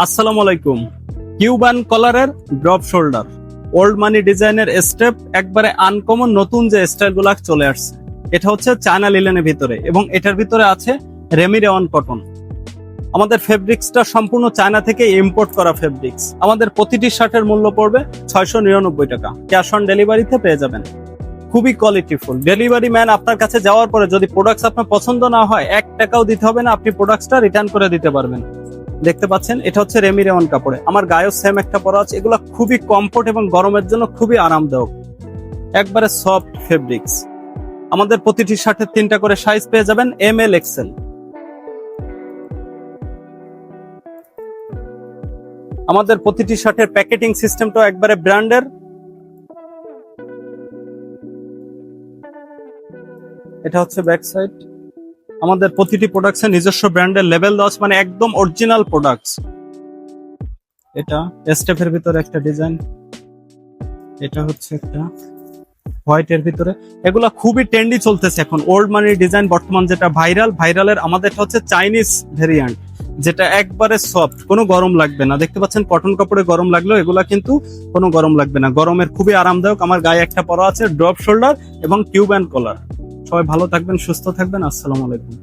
আসসালামু আলাইকুম। কিউবান কলারের ড্রপ শোল্ডার, ওল্ড মানি ডিজাইনের স্টেপ, একবারে আনকমন নতুন যে স্টাইলগুলো চলে আসছে। এটা হচ্ছে চায়না লিলেনের ভিতরে এবং এটার ভিতরে আছে রেমিরেওয়ান কটন। আমাদের ফেব্রিক্সটা সম্পূর্ণ চায়না থেকে ইম্পোর্ট করা ফেব্রিক্স। আমাদের প্রতিটি শার্টের মূল্য পড়বে 699 টাকা। ক্যাশ অন ডেলিভারিতে পেয়ে যাবেন। খুবই কোয়ালিটিফুল। ডেলিভারি ম্যান আপনার কাছে যাওয়ার পরে যদি প্রোডাক্টস আপনার পছন্দ না হয় 1 টাকাও দিতে হবে না, আপনি প্রোডাক্টসটা রিটার্ন করে দিতে পারবেন। দেখতে পাচ্ছেন এটা হচ্ছে রেমিরেওয়ান কাপড়ে। আমার গায়েও সেম একটা পরা আছে। এগুলো খুবই কমফোর্ট এবং গরমের জন্য খুবই আরামদায়ক, একবারে সফট ফেব্রিক্স। আমাদের প্রতিটি শার্টের 3টা করে সাইজ পেয়ে যাবেন, এম এল এক্সেল। আমাদের প্রতিটি শার্টের প্যাকেটিং সিস্টেমটা একবারে ব্র্যান্ডের। এটা হচ্ছে ব্যাক সাইড। আমাদের প্রতিটি প্রোডাক্টসের নিজস্ব ব্র্যান্ডের লেভেল দেওয়া আছে, মানে একদম অরিজিনাল প্রোডাক্টস। এটা স্টেপের ভিতরে একটা ডিজাইন, এটা হচ্ছে একটা হোয়াইটের ভিতরে। এগুলা খুবই ট্রেন্ডি চলতেছে এখন। ওল্ড মানির ডিজাইন বর্তমান যেটা ভাইরালের আমাদেরটা হচ্ছে চাইনিজ ভেরিয়েন্ট, যেটা একবারে সফট, কোনো গরম লাগবে না। দেখতে পাচ্ছেন কটন কাপড়ে গরম লাগলেও এগুলা কিন্তু কোনো গরম লাগবে না। গরমের খুবই আরামদায়ক। আমার গায়ে একটা পরা আছে ড্রপ শোল্ডার এবং কিউবান কলার। সবাই ভালো থাকবেন, সুস্থ থাকবেন। আসসালামু আলাইকুম।